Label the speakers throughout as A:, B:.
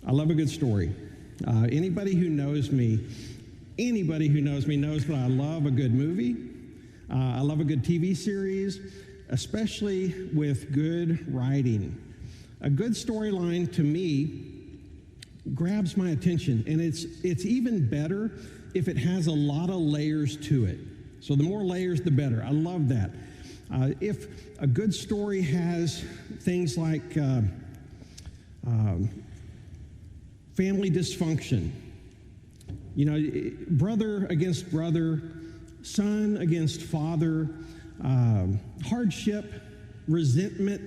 A: I love a good story. Anybody who knows me knows that I love a good movie. I love a good TV series, especially with good writing. A good storyline to me grabs my attention, and it's even better if it has a lot of layers to it. So the more layers, the better. I love that. If a good story has things like family dysfunction, brother against brother, son against father, hardship, resentment,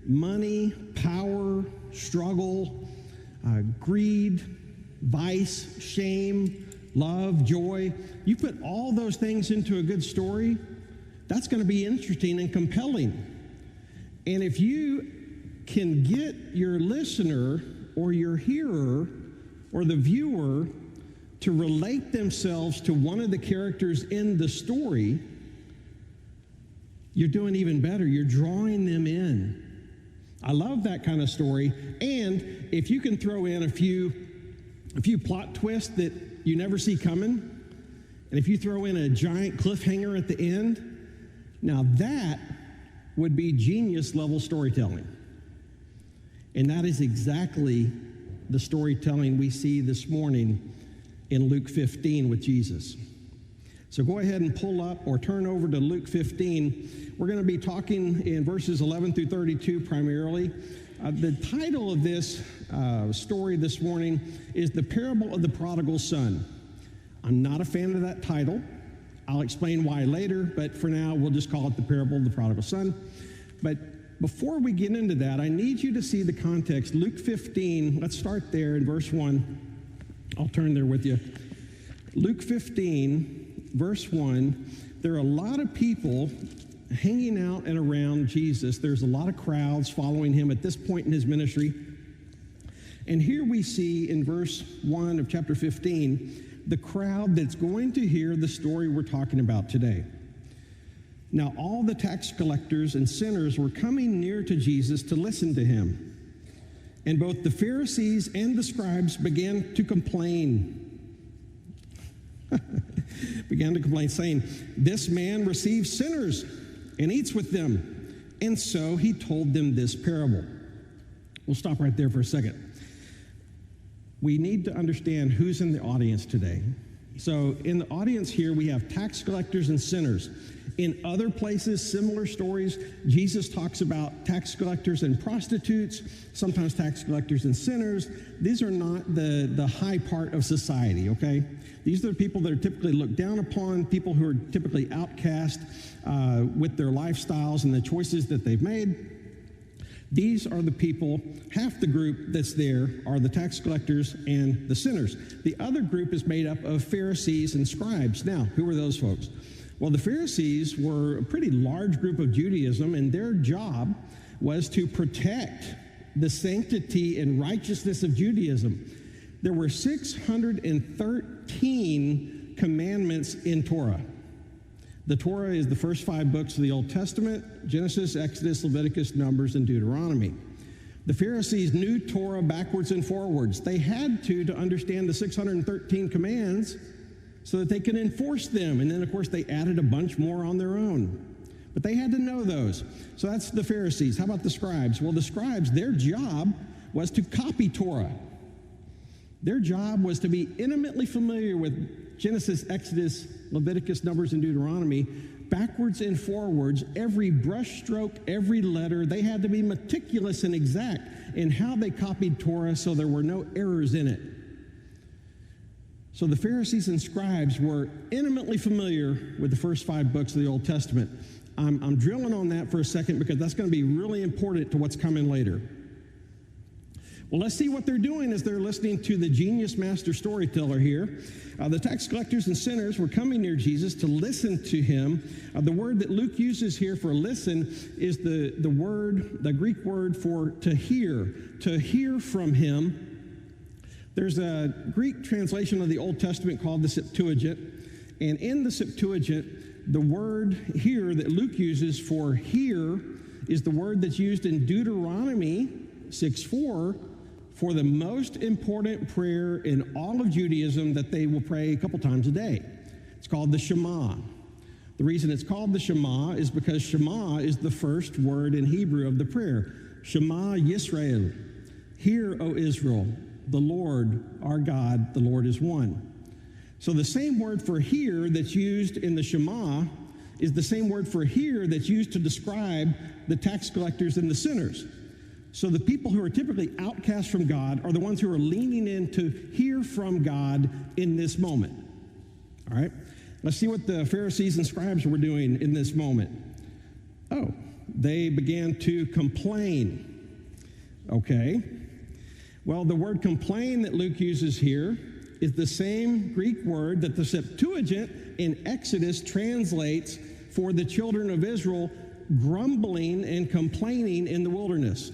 A: money, power, struggle, greed, vice, shame, love, joy. You put all those things into a good story, that's going to be interesting and compelling. And if you can get your listener or your hearer or the viewer to relate themselves to one of the characters in the story, you're doing even better. You're drawing them in. I love that kind of story. And if you can throw in a few plot twists that you never see coming, and if you throw in a giant cliffhanger at the end, now that would be genius level storytelling. And that is exactly the storytelling we see this morning in Luke 15 with Jesus. So go ahead and pull up or turn over to Luke 15. We're going to be talking in verses 11 through 32 primarily. The title of this story this morning is The Parable of the Prodigal Son. I'm not a fan of that title. I'll explain why later, but for now, we'll just call it The Parable of the Prodigal Son. But before we get into that, I need you to see the context. Luke 15, let's start there in verse 1. I'll turn there with you. Luke 15, verse 1, there are a lot of people hanging out and around Jesus. There's a lot of crowds following him at this point in his ministry. And here we see in verse 1 of chapter 15, the crowd that's going to hear the story we're talking about today. Now, all the tax collectors and sinners were coming near to Jesus to listen to him. And both the Pharisees and the scribes began to complain, saying, "This man receives sinners and eats with them." And so he told them this parable. We'll stop right there for a second. We need to understand who's in the audience today. So in the audience here, we have tax collectors and sinners. In other places, similar stories, Jesus talks about tax collectors and prostitutes, sometimes tax collectors and sinners. These are not the high part of society, okay? These are the people that are typically looked down upon, people who are typically outcast with their lifestyles and the choices that they've made. These are the people, half the group that's there are the tax collectors and the sinners. The other group is made up of Pharisees and scribes. Now, who are those folks? Well, the Pharisees were a pretty large group of Judaism, and their job was to protect the sanctity and righteousness of Judaism. There were 613 commandments in Torah. The Torah is the first 5 books of the Old Testament: Genesis, Exodus, Leviticus, Numbers, and Deuteronomy. The Pharisees knew Torah backwards and forwards. They had to understand the 613 commands so that they could enforce them. And then, of course, they added a bunch more on their own. But they had to know those. So that's the Pharisees. How about the scribes? Well, the scribes, their job was to copy Torah. Their job was to be intimately familiar with Genesis, Exodus, Leviticus, Numbers, and Deuteronomy, backwards and forwards, every brushstroke, every letter. They had to be meticulous and exact in how they copied Torah so there were no errors in it. So the Pharisees and scribes were intimately familiar with the first 5 books of the Old Testament. I'm drilling on that for a second because that's going to be really important to what's coming later. Well, let's see what they're doing as they're listening to the genius master storyteller here. The tax collectors and sinners were coming near Jesus to listen to him. The word that Luke uses here for listen is the Greek word for to hear from him. There's a Greek translation of the Old Testament called the Septuagint, and in the Septuagint, the word here that Luke uses for hear is the word that's used in Deuteronomy 6:4 for the most important prayer in all of Judaism that they will pray a couple times a day. It's called the Shema. The reason it's called the Shema is because Shema is the first word in Hebrew of the prayer. Shema Yisrael. Hear, O Israel, the Lord, our God, the Lord is one. So the same word for hear that's used in the Shema is the same word for hear that's used to describe the tax collectors and the sinners. So the people who are typically outcast from God are the ones who are leaning in to hear from God in this moment. All right? Let's see what the Pharisees and scribes were doing in this moment. Oh, they began to complain. Okay. Well, the word complain that Luke uses here is the same Greek word that the Septuagint in Exodus translates for the children of Israel grumbling and complaining in the wilderness.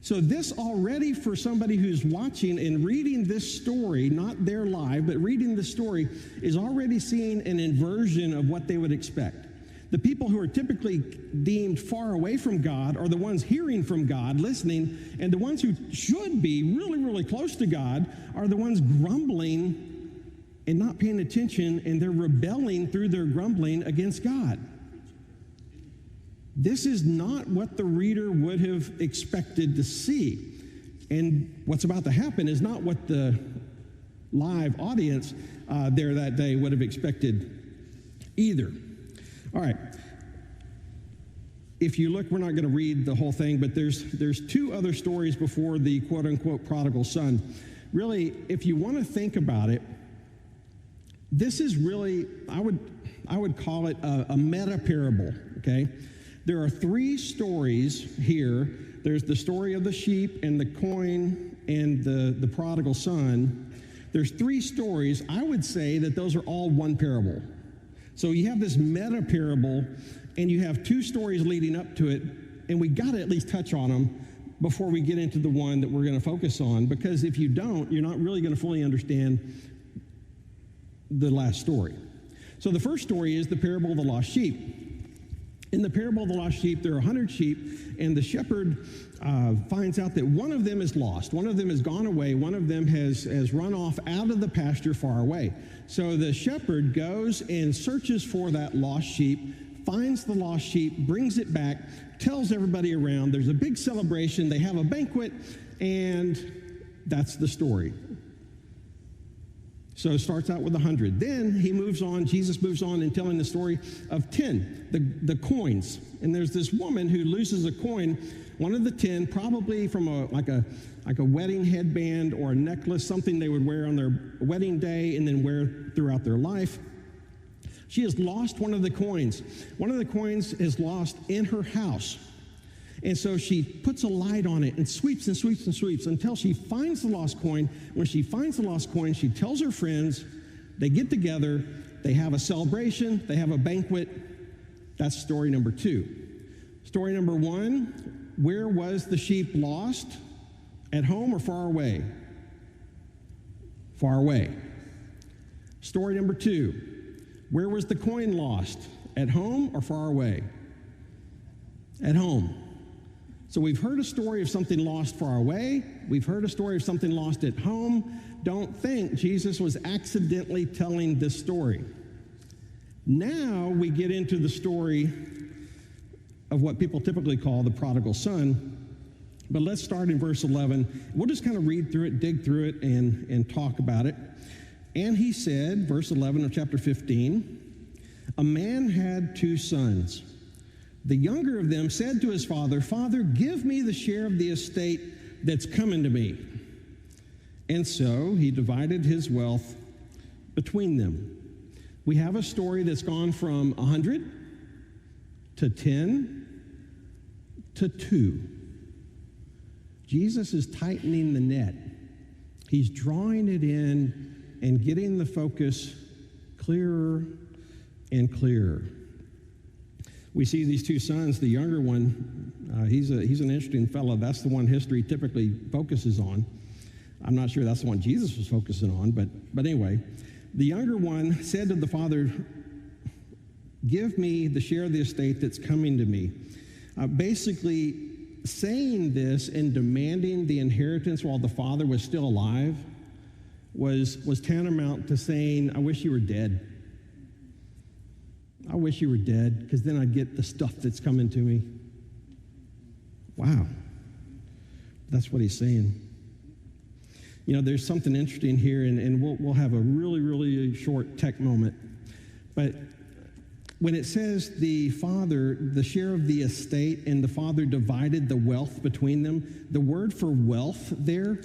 A: So this already, for somebody who's watching and reading this story, not their live, but reading this story, is already seeing an inversion of what they would expect. The people who are typically deemed far away from God are the ones hearing from God, listening, and the ones who should be really, really close to God are the ones grumbling and not paying attention, and they're rebelling through their grumbling against God. This is not what the reader would have expected to see. And what's about to happen is not what the live audience there that day would have expected either. All right. If you look, we're not going to read the whole thing, but there's two other stories before the quote-unquote prodigal son. Really, if you want to think about it, this is really, I would call it a meta parable, okay? There are three stories here. There's the story of the sheep and the coin and the prodigal son. There's three stories. I would say that those are all one parable. So you have this meta parable, and you have two stories leading up to it, and we got to at least touch on them before we get into the one that we're going to focus on, because if you don't, you're not really going to fully understand the last story. So the first story is the parable of the lost sheep. In the parable of the lost sheep, there are 100 sheep, and the shepherd finds out that one of them is lost. One of them has gone away. One of them has run off out of the pasture far away. So the shepherd goes and searches for that lost sheep, finds the lost sheep, brings it back, tells everybody around. There's a big celebration. They have a banquet, and that's the story. So it starts out with 100. Then he moves on, Jesus moves on in telling the story of 10, the coins. And there's this woman who loses a coin, one of the 10, probably from a wedding headband or a necklace, something they would wear on their wedding day and then wear throughout their life. She has lost one of the coins. One of the coins is lost in her house. And so she puts a light on it and sweeps and sweeps and sweeps until she finds the lost coin. When she finds the lost coin, she tells her friends, they get together, they have a celebration, they have a banquet. That's story number 2. Story number 1, where was the sheep lost? At home or far away? Far away. Story number 2, where was the coin lost? At home or far away? At home. So we've heard a story of something lost far away. We've heard a story of something lost at home. Don't think Jesus was accidentally telling this story. Now we get into the story of what people typically call the prodigal son. But let's start in verse 11. We'll just kind of read through it, dig through it, and talk about it. And he said, verse 11 of chapter 15, a man had 2 sons. The younger of them said to his father, Father, give me the share of the estate that's coming to me. And so he divided his wealth between them. We have a story that's gone from 100 to 10 to 2. Jesus is tightening the net. He's drawing it in and getting the focus clearer and clearer. We see these 2 sons. The younger one, he's an interesting fellow. That's the one history typically focuses on. I'm not sure that's the one Jesus was focusing on, but anyway. The younger one said to the father, give me the share of the estate that's coming to me. Basically, saying this and demanding the inheritance while the father was still alive was tantamount to saying, I wish you were dead. I wish you were dead, because then I'd get the stuff that's coming to me. Wow. That's what he's saying. You know, there's something interesting here, and we'll have a really, really short tech moment. But when it says the father, the share of the estate, and the father divided the wealth between them, the word for wealth there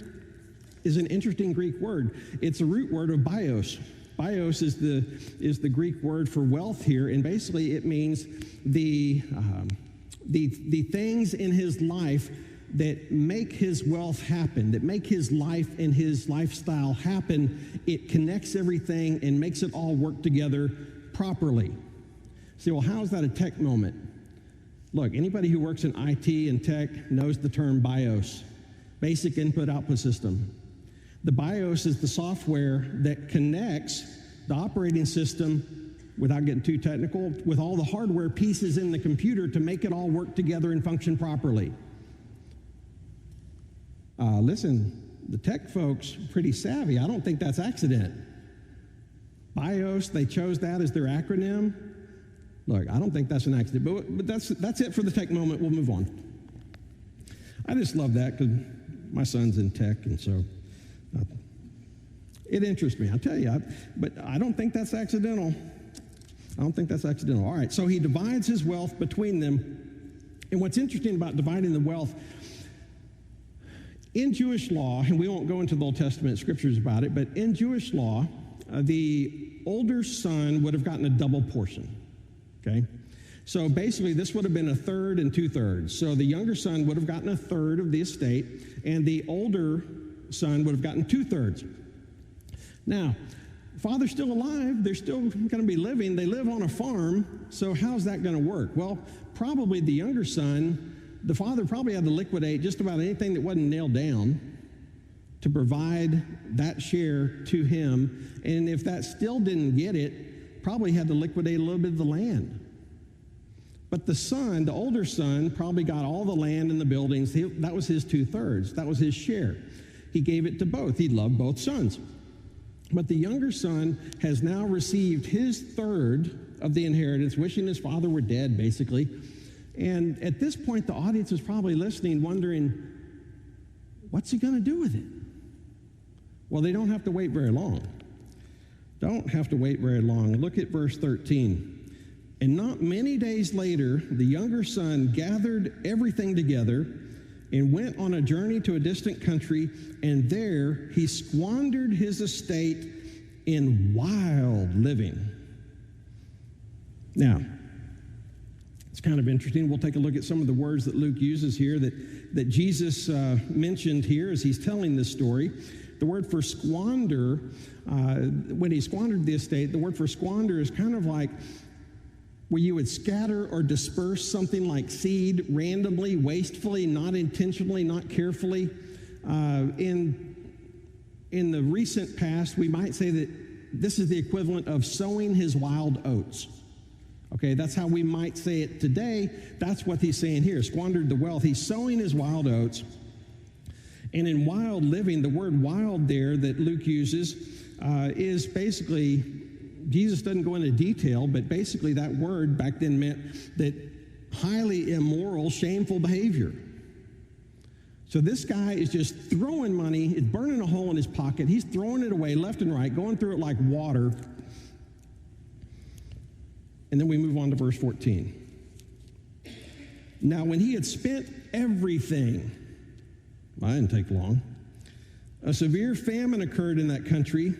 A: is an interesting Greek word. It's a root word of bios. Bios is the Greek word for wealth here, and basically it means the things in his life that make his wealth happen, that make his life and his lifestyle happen. It connects everything and makes it all work together properly. See, well, how is that a tech moment? Look, anybody who works in IT and tech knows the term BIOS, Basic Input-Output System. The BIOS is the software that connects the operating system, without getting too technical, with all the hardware pieces in the computer to make it all work together and function properly. Listen, the tech folks are pretty savvy. I don't think that's accident. BIOS, they chose that as their acronym. Look, I don't think that's an accident, but that's it for the tech moment. We'll move on. I just love that because my son's in tech, and so it interests me. I tell you, but I don't think that's accidental. I don't think that's accidental. All right, so he divides his wealth between them. And what's interesting about dividing the wealth, in Jewish law, and we won't go into the Old Testament scriptures about it, but in Jewish law, the older son would have gotten a double portion, okay? So basically, this would have been a third and two-thirds. So the younger son would have gotten a third of the estate, and the older son would have gotten two-thirds. Now, father's still alive. They're still going to be living. They live on a farm, so how's that going to work? Well, probably the younger son, the father probably had to liquidate just about anything that wasn't nailed down to provide that share to him. And if that still didn't get it, probably had to liquidate a little bit of the land. But the son, the older son, probably got all the land and the buildings. That was his two-thirds. That was his share. He gave it to both. He loved both sons. But the younger son has now received his third of the inheritance, wishing his father were dead, basically. And at this point, the audience is probably listening, wondering, what's he going to do with it? Well, they don't have to wait very long. Don't have to wait very long. Look at verse 13. And not many days later, the younger son gathered everything together and went on a journey to a distant country, and there he squandered his estate in wild living. Now, it's kind of interesting. We'll take a look at some of the words that Luke uses here that Jesus mentioned here as he's telling this story. The word for squander, when he squandered the estate, the word for squander is kind of like where you would scatter or disperse something like seed randomly, wastefully, not intentionally, not carefully. In the recent past, we might say that this is the equivalent of sowing his wild oats. Okay, that's how we might say it today. That's what he's saying here, squandered the wealth. He's sowing his wild oats. And in wild living, the word wild there that Luke uses is basically, Jesus doesn't go into detail, but basically that word back then meant that highly immoral, shameful behavior. So this guy is just throwing money, it's burning a hole in his pocket, he's throwing it away left and right, going through it like water. And then we move on to verse 14. Now, when he had spent everything, well, that didn't take long, a severe famine occurred in that country,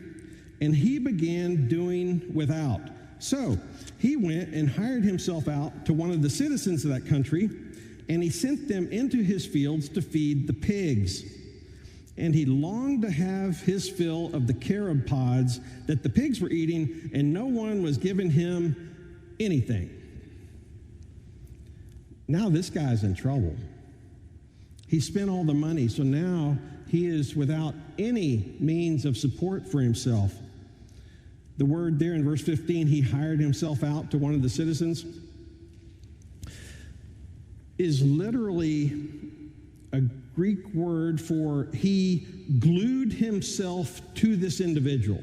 A: and he began doing without. So he went and hired himself out to one of the citizens of that country, and he sent them into his fields to feed the pigs. And he longed to have his fill of the carob pods that the pigs were eating, and no one was giving him anything. Now this guy's in trouble. He spent all the money, so now he is without any means of support for himself. The word there in verse 15, he hired himself out to one of the citizens, is literally a Greek word for he glued himself to this individual.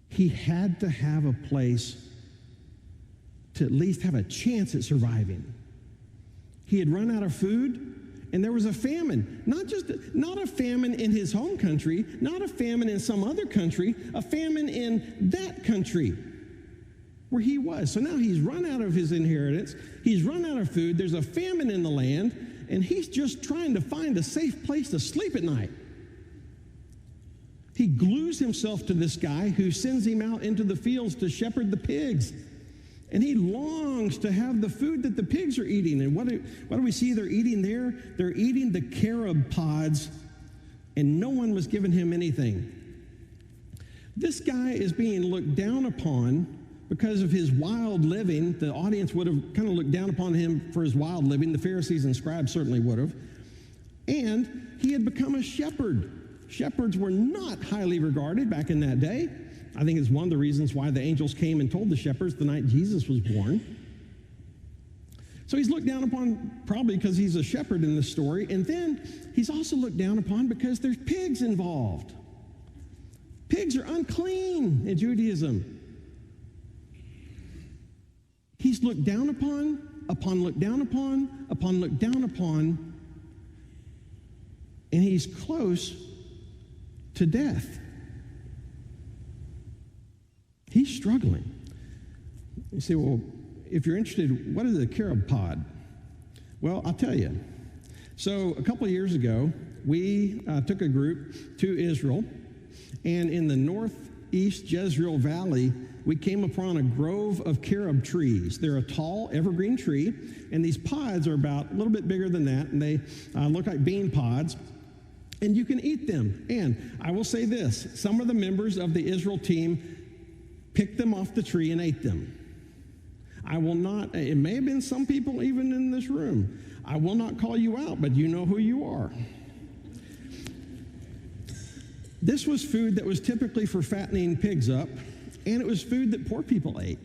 A: He had to have a place to at least have a chance at surviving. He had run out of food, and there was a famine. Not a famine in his home country, not a famine in some other country, a famine in that country where he was. So now he's run out of his inheritance. He's run out of food. There's a famine in the land, and he's just trying to find a safe place to sleep at night. He glues himself to this guy who sends him out into the fields to shepherd the pigs. And he longs to have the food that the pigs are eating. And what do we see they're eating there? They're eating the carob pods, and no one was giving him anything. This guy is being looked down upon because of his wild living. The audience would have kind of looked down upon him for his wild living. The Pharisees and scribes certainly would have. And he had become a shepherd. Shepherds were not highly regarded back in that day. I think it's one of the reasons why the angels came and told the shepherds the night Jesus was born. So he's looked down upon probably because he's a shepherd in this story. And then he's also looked down upon because there's pigs involved. Pigs are unclean in Judaism. He's looked down upon, looked down upon, looked down upon, and he's close to death. He's struggling. You say, well, if you're interested, what is a carob pod? Well, I'll tell you. So a couple of years ago, we took a group to Israel, and in the northeast Jezreel Valley, we came upon a grove of carob trees. They're a tall evergreen tree, and these pods are about a little bit bigger than that, and they look like bean pods. And you can eat them. And I will say this, some of the members of the Israel team picked them off the tree and ate them. I will not, it may have been some people even in this room. I will not call you out, but you know who you are. This was food that was typically for fattening pigs up, and it was food that poor people ate.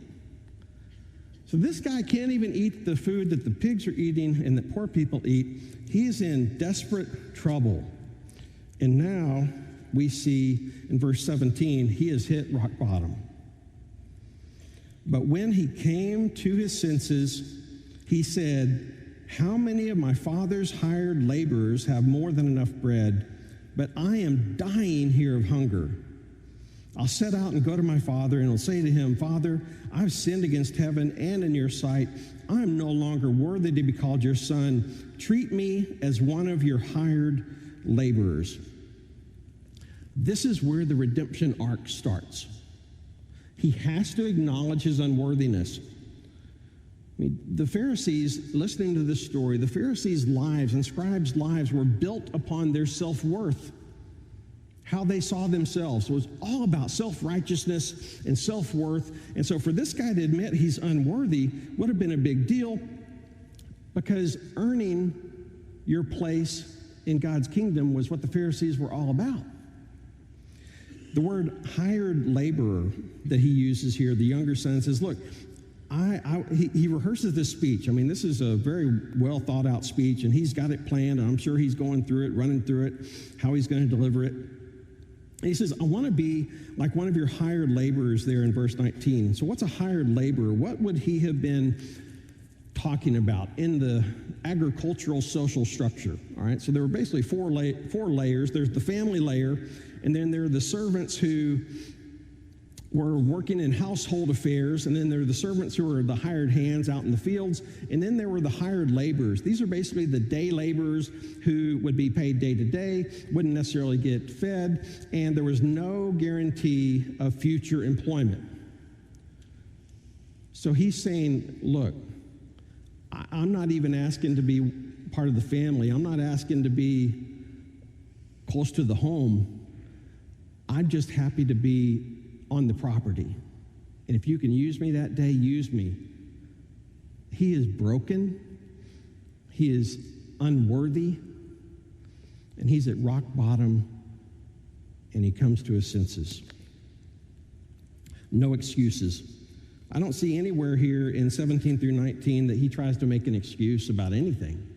A: So this guy can't even eat the food that the pigs are eating and that poor people eat. He's in desperate trouble. And now we see in verse 17, he has hit rock bottom. But when he came to his senses, he said, "How many of my father's hired laborers have more than enough bread, but I am dying here of hunger? I'll set out and go to my father, and I'll say to him, 'Father, I've sinned against heaven and in your sight. I'm no longer worthy to be called your son. Treat me as one of your hired laborers.'" This is where the redemption arc starts. He has to acknowledge his unworthiness. I mean, the Pharisees, listening to this story, the Pharisees' lives and scribes' lives were built upon their self-worth, how they saw themselves. It was all about self-righteousness and self-worth. And so for this guy to admit he's unworthy would have been a big deal, because earning your place in God's kingdom was what the Pharisees were all about. The word hired laborer that he uses here, the younger son, says, look, he rehearses this speech. I mean, this is a very well thought out speech, and he's got it planned, and I'm sure he's going through it, running through it, how he's going to deliver it. And he says, I want to be like one of your hired laborers there in verse 19. So what's a hired laborer? What would he have been talking about in the agricultural social structure? All right, so there were basically four layers. There's the family layer, and then there are the servants who were working in household affairs, and then there are the servants who are the hired hands out in the fields, and then there were the hired laborers. These are basically the day laborers who would be paid day to day, wouldn't necessarily get fed, and there was no guarantee of future employment. So he's saying, look, I'm not even asking to be part of the family. I'm not asking to be close to the home. I'm just happy to be on the property. And if you can use me that day, use me. He is broken. He is unworthy. And he's at rock bottom, and he comes to his senses. No excuses. I don't see anywhere here in 17 through 19 that he tries to make an excuse about anything.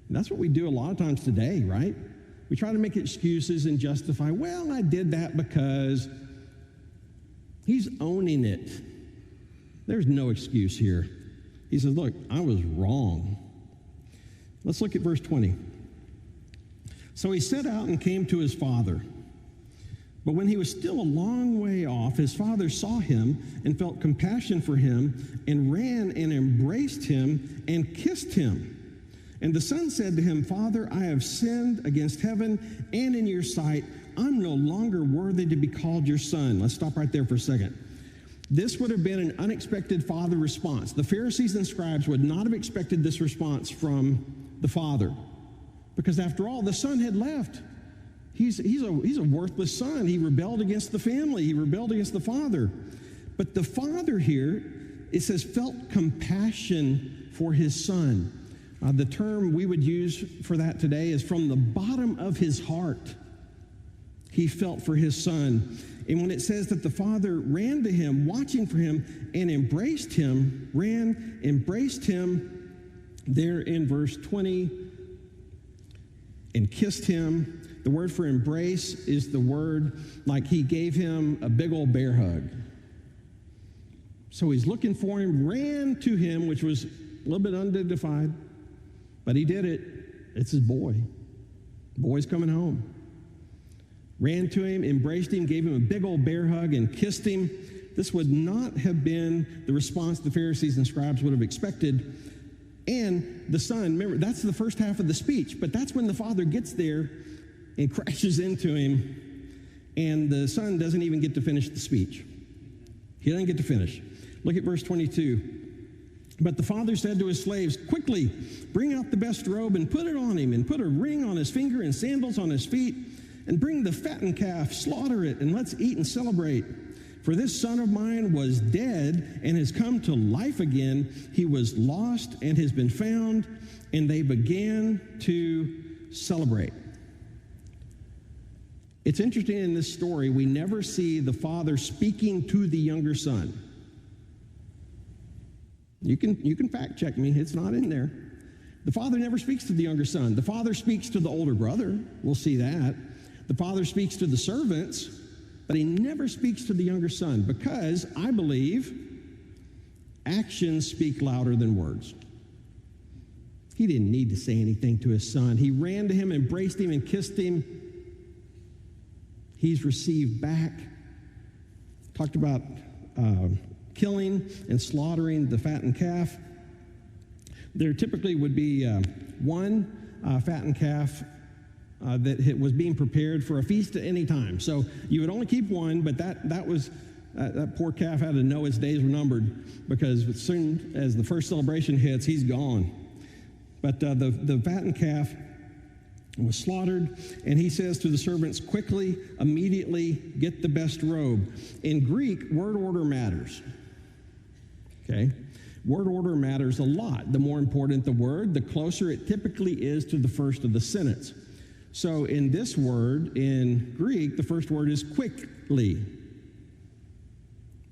A: And that's what we do a lot of times today, right? We try to make excuses and justify, well, I did that because. He's owning it. There's no excuse here. He says, look, I was wrong. Let's look at verse 20. So he set out and came to his father. But when he was still a long way off, his father saw him and felt compassion for him and ran and embraced him and kissed him. And the son said to him, Father, I have sinned against heaven and in your sight. I'm no longer worthy to be called your son. Let's stop right there for a second. This would have been an unexpected father response. The Pharisees and scribes would not have expected this response from the father, because after all, the son had left. He's a worthless son. He rebelled against the family. He rebelled against the father. But the father here, it says, felt compassion for his son. The term we would use for that today is from the bottom of his heart. He felt for his son. And when it says that the father ran to him, watching for him, and embraced him, embraced him, there in verse 20, and kissed him. The word for embrace is the word like he gave him a big old bear hug. So he's looking for him, ran to him, which was a little bit undignified, but he did it. It's his boy. Boy's coming home. Ran to him, embraced him, gave him a big old bear hug, and kissed him. This would not have been the response the Pharisees and scribes would have expected. And the son, remember, that's the first half of the speech, but that's when the father gets there and crashes into him, and the son doesn't even get to finish the speech. He doesn't get to finish. Look at verse 22. But the father said to his slaves, quickly, bring out the best robe and put it on him, and put a ring on his finger and sandals on his feet, and bring the fattened calf, slaughter it, and let's eat and celebrate. For this son of mine was dead and has come to life again. He was lost and has been found. And they began to celebrate. It's interesting in this story, we never see the father speaking to the younger son. You can fact check me. It's not in there. The father never speaks to the younger son. The father speaks to the older brother. We'll see that. The father speaks to the servants, but he never speaks to the younger son because, I believe, actions speak louder than words. He didn't need to say anything to his son. He ran to him, embraced him, and kissed him. He's received back. Talked about killing and slaughtering the fattened calf. There typically would be one fattened calf that was being prepared for a feast at any time. So you would only keep one, but that poor calf had to know its days were numbered, because as soon as the first celebration hits, he's gone. But the fattened calf was slaughtered, and he says to the servants, quickly, immediately, get the best robe. In Greek, word order matters. Okay? Word order matters a lot. The more important the word, the closer it typically is to the first of the sentence. So in this word, in Greek, the first word is quickly.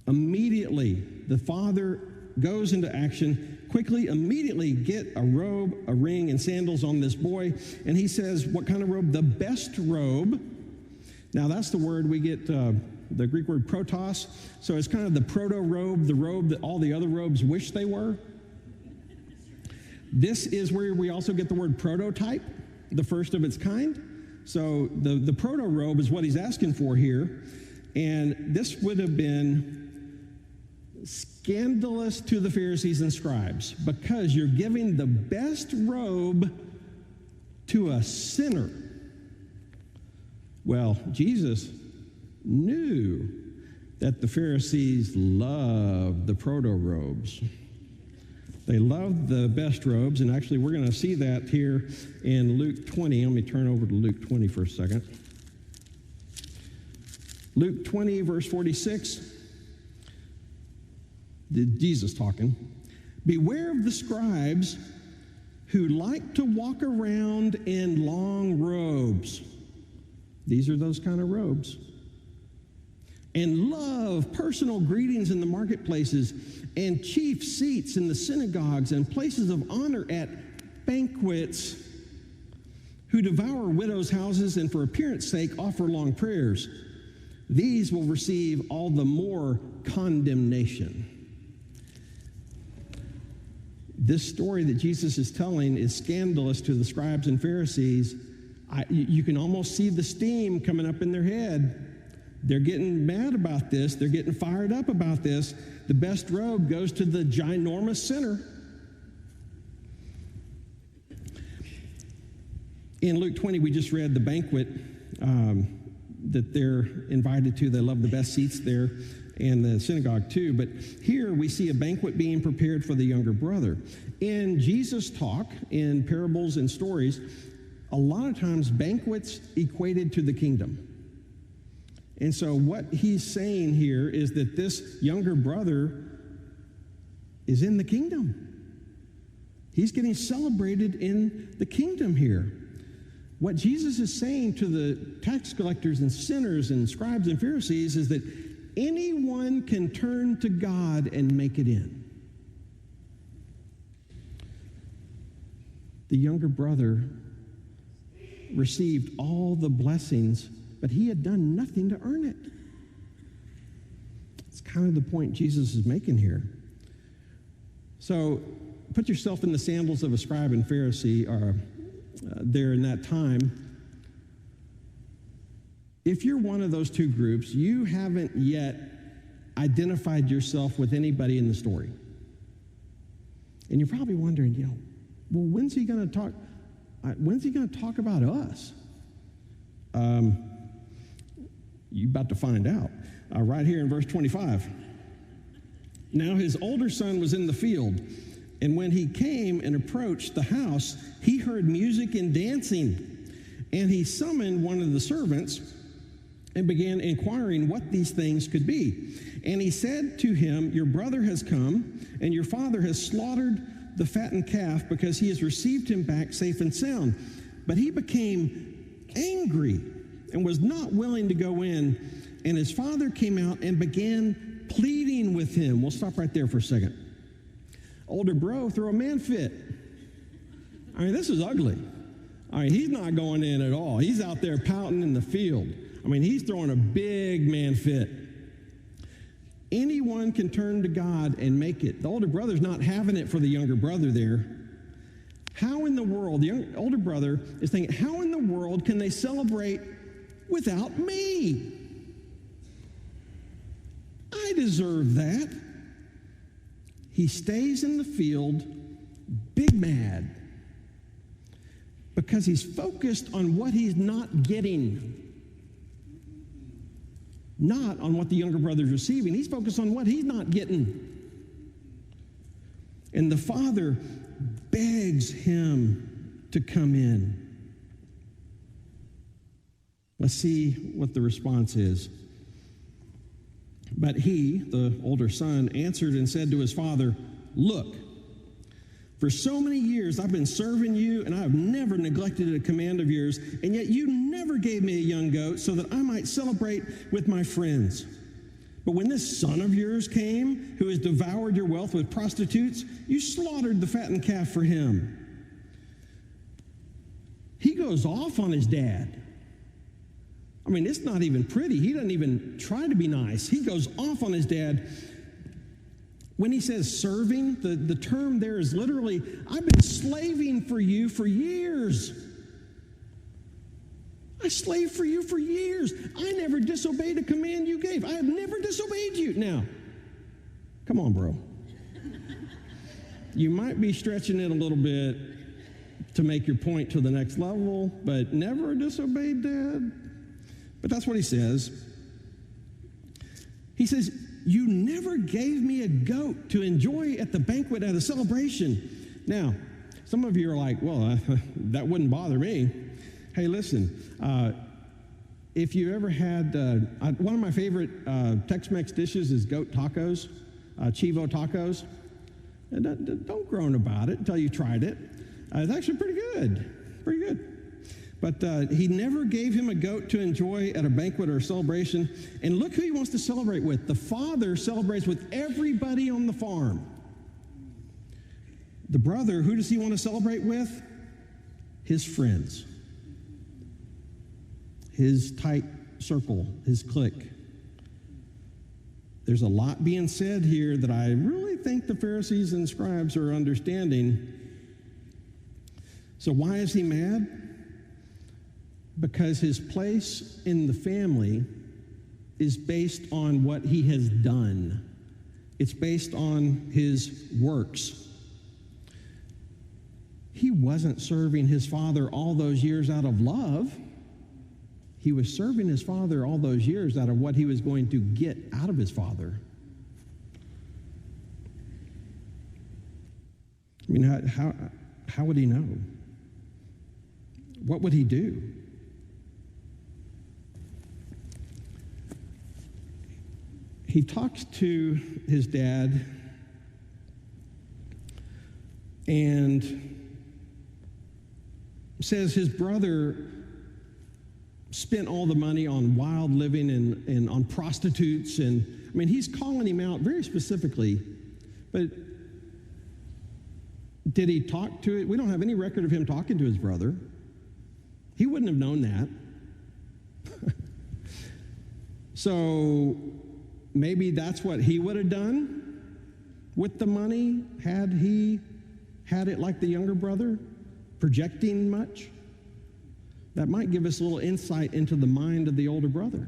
A: Immediately, the father goes into action. Quickly, immediately get a robe, a ring, and sandals on this boy. And he says, what kind of robe? The best robe. Now, that's the word we get, the Greek word protos. So it's kind of the proto-robe, the robe that all the other robes wish they were. This is where we also get the word prototype, the first of its kind. So the proto-robe is what he's asking for here. And this would have been scandalous to the Pharisees and scribes, because you're giving the best robe to a sinner. Well, Jesus knew that the Pharisees loved the proto-robes. They loved the best robes, and actually we're going to see that here in Luke 20. Let me turn over to Luke 20 for a second. Luke 20, verse 46. Jesus talking. Beware of the scribes who like to walk around in long robes. These are those kind of robes. and love personal greetings in the marketplaces, and chief seats in the synagogues and places of honor at banquets, who devour widows' houses and for appearance sake offer long prayers. These will receive all the more condemnation. This story that Jesus is telling is scandalous to the scribes and Pharisees. You can almost see the steam coming up in their head. They're getting mad about this. They're getting fired up about this. The best robe goes to the ginormous sinner. In Luke 20, we just read the banquet that they're invited to. They love the best seats there, and the synagogue too. But here we see a banquet being prepared for the younger brother. In Jesus' talk, in parables and stories, a lot of times banquets equated to the kingdom. And so what he's saying here is that this younger brother is in the kingdom. He's getting celebrated in the kingdom here. What Jesus is saying to the tax collectors and sinners and scribes and Pharisees is that anyone can turn to God and make it in. The younger brother received all the blessings, but he had done nothing to earn it. It's kind of the point Jesus is making here. So put yourself in the sandals of a scribe and Pharisee there in that time. If you're one of those two groups, you haven't yet identified yourself with anybody in the story. And you're probably wondering, well, when's he going to talk? When's he going to talk about us? You're about to find out. Right here in verse 25. Now his older son was in the field, and when he came and approached the house, he heard music and dancing. And he summoned one of the servants and began inquiring what these things could be. And he said to him, "Your brother has come, and your father has slaughtered the fattened calf because he has received him back safe and sound." But he became angry and was not willing to go in. And his father came out and began pleading with him. We'll stop right there for a second. Older bro, throw a man fit. This is ugly. He's not going in at all. He's out there pouting in the field. He's throwing a big man fit. Anyone can turn to God and make it. The older brother's not having it for the younger brother there. How in the world, the older brother is thinking, how in the world can they celebrate without me? I deserve that. He stays in the field, big mad, because he's focused on what he's not getting, not on what the younger brother's receiving. He's focused on what he's not getting. And the father begs him to come in. Let's see what the response is. But he, the older son, answered and said to his father, "Look, for so many years I've been serving you, and I have never neglected a command of yours, and yet you never gave me a young goat so that I might celebrate with my friends. But when this son of yours came, who has devoured your wealth with prostitutes, you slaughtered the fattened calf for him." He goes off on his dad. It's not even pretty. He doesn't even try to be nice. He goes off on his dad. When he says serving, the term there is literally, I've been slaving for you for years. I slaved for you for years. I never disobeyed a command you gave. I have never disobeyed you. Now, come on, bro. You might be stretching it a little bit to make your point to the next level, but never disobeyed dad. But that's what he says. He says, you never gave me a goat to enjoy at the banquet at a celebration. Now, some of you are like, well, that wouldn't bother me. Hey, listen, if you ever had, one of my favorite Tex-Mex dishes is goat tacos, Chivo tacos. Don't groan about it until you tried it. It's actually pretty good, pretty good. But he never gave him a goat to enjoy at a banquet or a celebration. And look who he wants to celebrate with. The father celebrates with everybody on the farm. The brother, who does he want to celebrate with? His friends. His tight circle, his clique. There's a lot being said here that I really think the Pharisees and scribes are understanding. So why is he mad? Because his place in the family is based on what he has done. It's based on his works. He wasn't serving his father all those years out of love. He was serving his father all those years out of what he was going to get out of his father. I mean, how would he know? What would he do? He talks to his dad and says his brother spent all the money on wild living and on prostitutes. And I mean, he's calling him out very specifically. But did he talk to it? We don't have any record of him talking to his brother. He wouldn't have known that. So maybe that's what he would have done with the money had he had it like the younger brother, projecting much. That might give us a little insight into the mind of the older brother.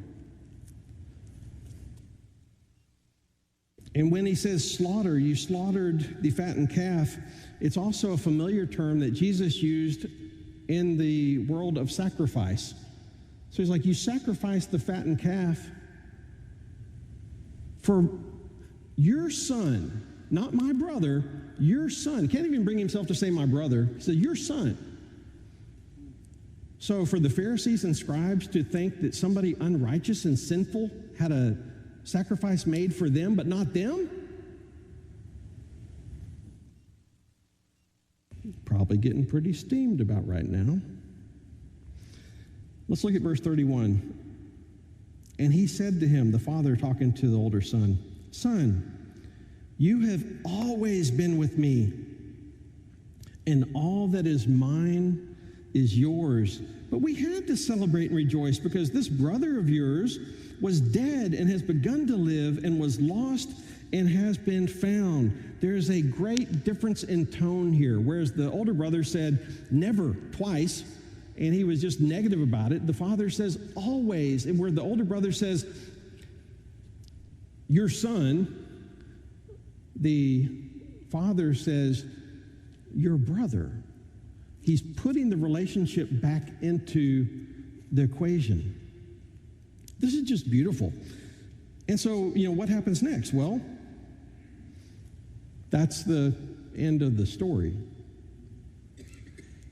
A: And when he says slaughter, you slaughtered the fattened calf, it's also a familiar term that Jesus used in the world of sacrifice. So he's like, you sacrificed the fattened calf for your son, not my brother, your son. He can't even bring himself to say my brother. He said, your son. So for the Pharisees and scribes to think that somebody unrighteous and sinful had a sacrifice made for them, but not them, probably getting pretty steamed about right now. Let's look at verse 31. And he said to him, the father talking to the older son, Son, you have always been with me, and all that is mine is yours. But we had to celebrate and rejoice because this brother of yours was dead and has begun to live and was lost and has been found. There's a great difference in tone here. Whereas the older brother said never twice, and he was just negative about it, the father says always. And where the older brother says, your son, the father says, your brother. He's putting the relationship back into the equation. This is just beautiful. And so, what happens next? Well, that's the end of the story.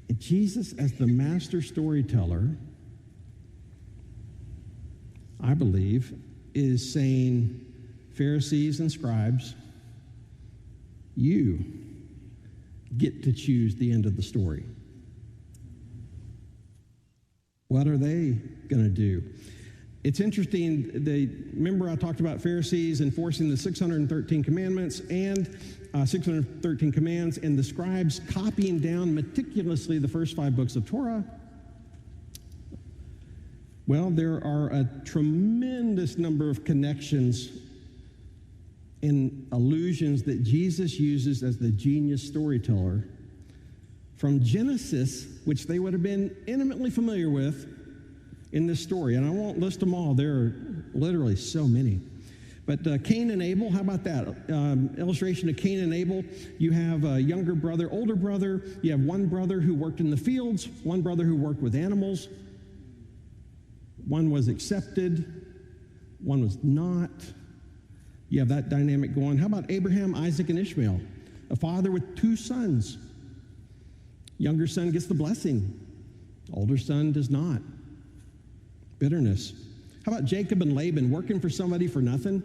A: And Jesus, as the master storyteller, I believe, is saying, Pharisees and scribes, you get to choose the end of the story. What are they going to do? It's interesting, remember I talked about Pharisees enforcing the 613 commandments and 613 commands, and the scribes copying down meticulously the first 5 books of Torah. Well, there are a tremendous number of connections and allusions that Jesus uses as the genius storyteller from Genesis, which they would have been intimately familiar with in this story. And I won't list them all. There are literally so many. But Cain and Abel, how about that? Illustration of Cain and Abel. You have a younger brother, older brother. You have one brother who worked in the fields, one brother who worked with animals. One was accepted, one was not. You have that dynamic going. How about Abraham, Isaac, and Ishmael? A father with 2 sons. Younger son gets the blessing. Older son does not. Bitterness. How about Jacob and Laban working for somebody for nothing?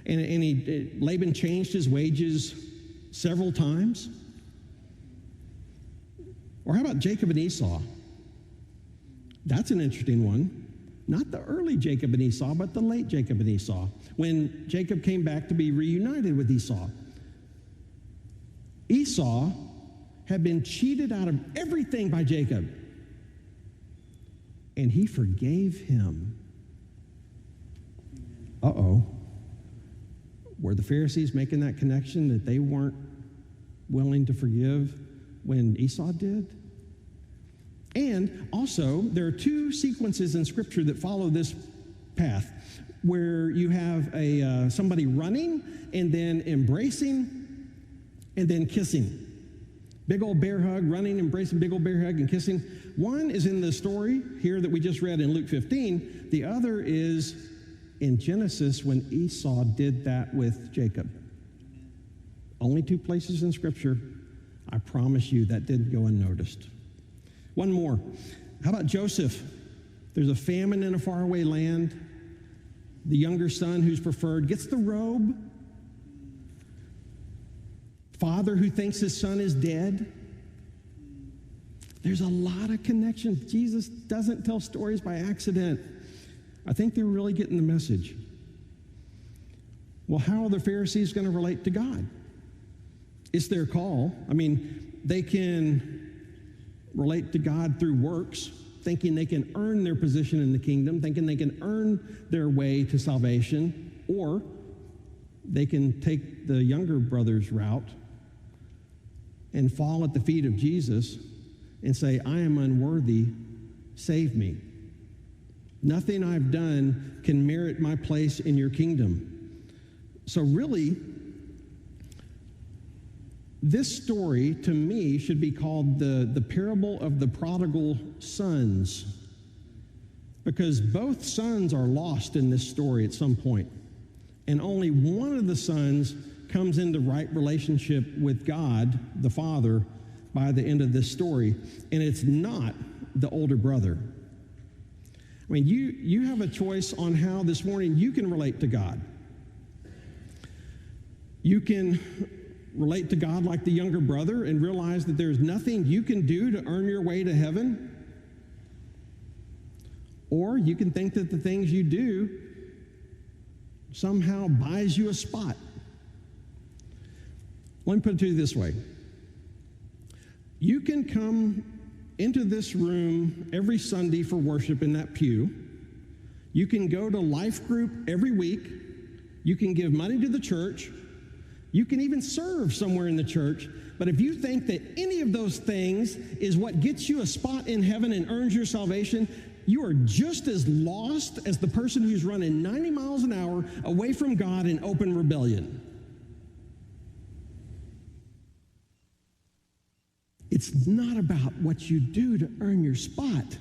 A: Laban changed his wages several times. Or how about Jacob and Esau? That's an interesting one. Not the early Jacob and Esau, but the late Jacob and Esau, when Jacob came back to be reunited with Esau. Esau had been cheated out of everything by Jacob, and he forgave him. Uh-oh. Were the Pharisees making that connection that they weren't willing to forgive when Esau did? And also, there are two sequences in Scripture that follow this path, where you have somebody running and then embracing and then kissing. Big old bear hug, running, embracing, big old bear hug, and kissing. One is in the story here that we just read in Luke 15. The other is in Genesis when Esau did that with Jacob. Only two places in Scripture. I promise you that didn't go unnoticed. One more. How about Joseph? There's a famine in a faraway land. The younger son who's preferred gets the robe. Father who thinks his son is dead. There's a lot of connections. Jesus doesn't tell stories by accident. I think they're really getting the message. Well, how are the Pharisees going to relate to God? It's their call. I mean, they can relate to God through works, thinking they can earn their position in the kingdom, thinking they can earn their way to salvation, or they can take the younger brother's route and fall at the feet of Jesus and say, I am unworthy, save me. Nothing I've done can merit my place in your kingdom. So really, this story, to me, should be called the parable of the prodigal sons, because both sons are lost in this story at some point, and only one of the sons comes into right relationship with God, the Father, by the end of this story, and it's not the older brother. I mean, you have a choice on how this morning you can relate to God. You can relate to God like the younger brother and realize that there's nothing you can do to earn your way to heaven. Or you can think that the things you do somehow buys you a spot. Let me put it to you this way. You can come into this room every Sunday for worship in that pew. You can go to life group every week. You can give money to the church. You can even serve somewhere in the church, but if you think that any of those things is what gets you a spot in heaven and earns your salvation, you are just as lost as the person who's running 90 miles an hour away from God in open rebellion. It's not about what you do to earn your spot.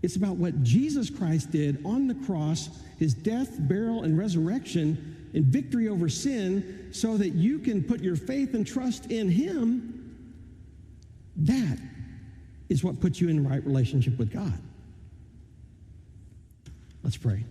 A: It's about what Jesus Christ did on the cross, his death, burial, and resurrection, and victory over sin, so that you can put your faith and trust in him. That is what puts you in the right relationship with God. Let's pray.